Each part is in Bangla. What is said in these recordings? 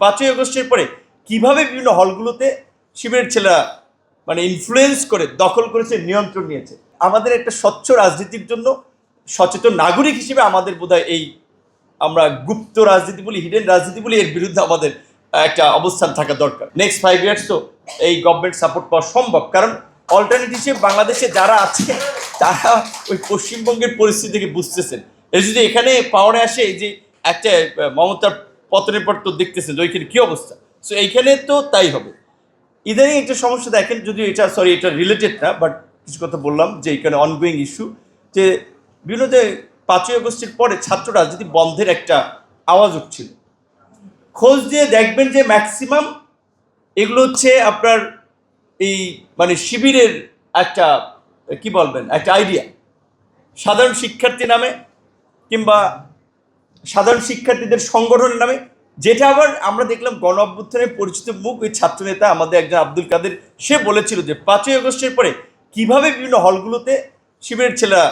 5ই আগস্টের পরে কিভাবে বিভিন্ন হলগুলোতে শিবিরের ছেলেরা ইনফ্লুয়েন্স করে দখল করেছে, নিয়ন্ত্রণ নিয়েছে। আমাদের একটা স্বচ্ছ রাজনীতির জন্য সচেতন নাগরিক হিসেবে আমাদের বোধহয় এই আমরা গুপ্ত রাজনীতি বলি, হিডেন রাজনীতি বলি, এর বিরুদ্ধে আমাদের একটা অবস্থান থাকা দরকার। নেক্সট 5 ইয়ার্স তো এই গভর্নমেন্ট সাপোর্ট পাওয়া সম্ভব, কারণ অল্টারনেটিভ হিসেবে বাংলাদেশে যারা আছে তারা ওই পশ্চিমবঙ্গের পরিস্থিতি থেকে বুঝতেছেন। এর যদি এখানে পাওয়ারে আসে, এই যে একটা মমতার পতনের পর তো দেখতেছেন যে ওইখানে কী অবস্থা, সো এইখানে তো তাই হবে। ইদানিং একটা সমস্যা দেখেন, যদিও এটা রিলেটেড না, বাট কিছু কথা বললাম যে এখানে অনগোয়িং ইস্যু, যে বিভিন্ন যে 5ই আগস্টের পরে ছাত্র রাজনীতি বন্ধের একটা আওয়াজ উঠছিল। খোঁজ দিয়ে দেখবেন যে ম্যাক্সিমাম এগুলো হচ্ছে আপনার এই শিবিরের একটা কি বলবেন একটা আইডিয়া, সাধারণ শিক্ষার্থী নামে কিংবা সাধারণ শিক্ষার্থীদের সংগঠনের নামে, যেটা আবার আমরা দেখলাম গণ অভ্যুত্থানের পরিচিত মুখ ওই ছাত্রনেতা আমাদের একজন আব্দুল কাদের, সে বলেছিল যে 5ই আগস্টের পরে কিভাবে বিভিন্ন হলগুলোতে শিবিরের ছেলেরা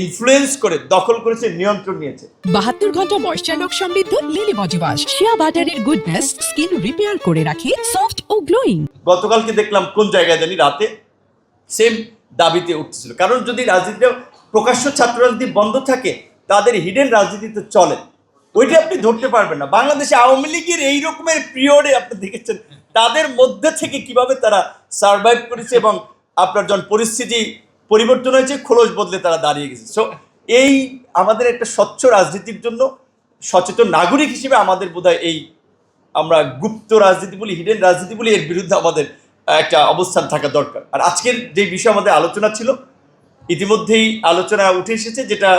ইনফ্লুয়েন্স করে দখল করেছে, নিয়ন্ত্রণ নিয়েছে। 72 ঘন্টা ময়েশ্চার লক সমৃদ্ধ লিলি বডি ওয়াশ, শিয়া বাটারের গুডনেস স্কিন রিপেয়ার করে রাখে সফট ও গ্লোয়িং। গতকালকে দেখলাম কোন জায়গায় জানি রাতে সেম দাবিতে উঠছিল, কারণ যদি রাজনীতিটা প্রকাশ্য ছাত্র রাজনীতি বন্ধ থাকে, তাদের হিডেন রাজনীতিতে চলে, ওইটা আপনি ধরতে পারবেন না। বাংলাদেশে আওয়ামী লীগের এই রকমের পিরিয়ডে আপনি দেখেছেন তাদের মধ্যে থেকে কিভাবে তারা সার্ভাইভ করেছে, এবং আপনার যখন পরিস্থিতি পরিবর্তন হয়েছে, খোলস বদলে তারা দাঁড়িয়ে গেছে। সো এই আমাদের একটা স্বচ্ছ রাজনীতির জন্য সচেতন নাগরিক হিসেবে আমাদের বোধহয় এই আমরা গুপ্ত রাজনীতি বলি, হিডেন রাজনীতি বলি, এর বিরুদ্ধে আমাদের একটা অবস্থান থাকা দরকার। আর আজকের যে বিষয় আমাদের আলোচনা ছিল, ইতিমধ্যেই আলোচনা উঠে এসেছে, যেটা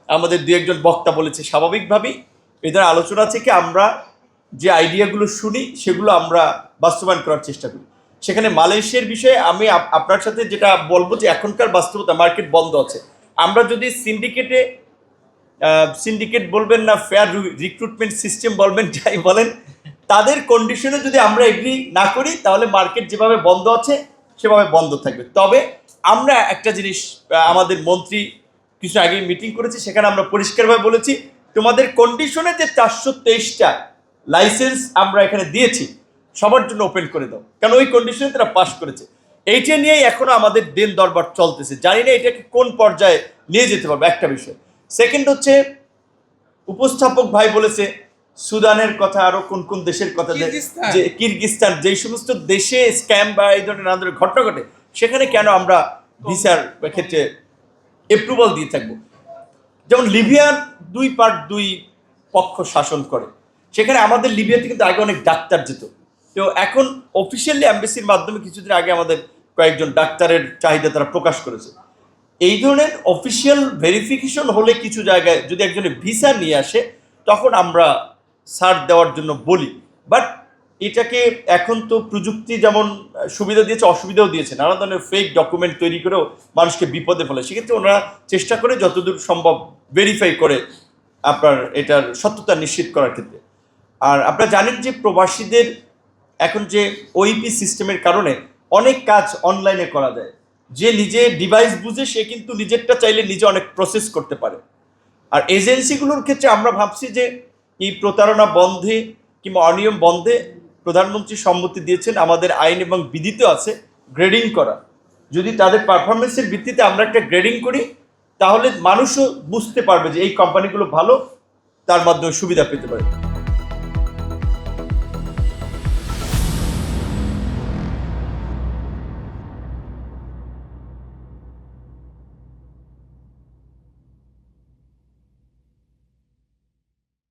আমাদের দু একজন বক্তা বলেছে, স্বাভাবিকভাবেই এদের আলোচনা থেকে আমরা যে আইডিয়াগুলো শুনি সেগুলো আমরা বাস্তবায়ন করার চেষ্টা করি। সেখানে মালয়েশিয়ার বিষয়ে আমি আপনার সাথে যেটা বলবো, যে এখনকার বাস্তবতা, মার্কেট বন্ধ আছে। আমরা যদি সিন্ডিকেট বলবেন না, ফেয়ার রিক্রুটমেন্ট সিস্টেম বলবেন, যাই বলেন, তাদের কন্ডিশনে যদি আমরা এগ্রি না করি, তাহলে মার্কেট যেভাবে বন্ধ আছে সেভাবে বন্ধ থাকবে। তবে আমরা একটা জিনিস, আমাদের মন্ত্রী কিছু আগে মিটিং করেছি, সেখানে আমরা পরিষ্কারভাবে বলেছি, তোমাদের কন্ডিশনে যে 423টা লাইসেন্স আমরা এখানে দিয়েছি সবার জন্য ওপেন করে দাও, কারণ ওই কন্ডিশনে তারা পাস করেছে। এইটা নিয়েই এখনো আমাদের দেন দরবার চলতেছে, জানি না এটাকে কোন পর্যায়ে নিয়ে যেতে পারবে, একটা বিষয়। সেকেন্ড হচ্ছে, উপস্থাপক ভাই বলেছে সুদানের কথা, আরো কোন কোন দেশের কথা, যে কিরগিস্তান, যেই সমস্ত দেশে স্ক্যাম বা এই ধরনের নানা ধরনের ঘটনা ঘটে, সেখানে কেন আমরা ভিসার ক্ষেত্রে অ্যাপ্রুভাল দিয়ে থাকবো। যেমন লিবিয়ার 2 পক্ষ শাসন করে, সেখানে আমাদের লিবিয়াতে কিন্তু আগে অনেক ডাক্তার যেত, তো এখন অফিসিয়ালি অ্যাম্বাসির মাধ্যমে কিছুদিন আগে আমাদের কয়েকজন ডাক্তারের চাহিদা তারা প্রকাশ করেছে। এই ধরনের অফিসিয়াল ভেরিফিকেশন হলে কিছু জায়গায় যদি একজনের ভিসা নিয়ে আসে, তখন আমরা ছাড় দেওয়ার জন্য বলি। বাট এটাকে এখন তো প্রযুক্তি যেমন সুবিধা দিয়েছে, অসুবিধাও দিয়েছে, নানা ধরনের ফেক ডকুমেন্ট তৈরি করেও মানুষকে বিপদে ফেলে। সেক্ষেত্রে ওনারা চেষ্টা করে যতদূর সম্ভব ভেরিফাই করে আপনার এটার সত্যতা নিশ্চিত করার ক্ষেত্রে। আর আপনারা জানেন যে প্রবাসীদের এখন যে ওইপি সিস্টেমের কারণে অনেক কাজ অনলাইনে করা যায়। যে নিজে ডিভাইস বুঝে সে কিন্তু নিজেরটা চাইলে নিজে অনেক প্রসেস করতে পারে। আর এজেন্সিগুলোর ক্ষেত্রে আমরা ভাবছি যে এই প্রতারণা বন্ধে কিংবা অনিয়ম বন্ধে প্রধানমন্ত্রী সম্মতি দিয়েছেন, আমাদের আইন এবং বিধিতে আছে গ্রেডিং করা। যদি তাদের পারফরমেন্সের ভিত্তিতে আমরা একটা গ্রেডিং করি, তাহলে মানুষও বুঝতে পারবে যে এই কোম্পানিগুলো ভালো, তার মাধ্যমে সুবিধা পেতে পারে।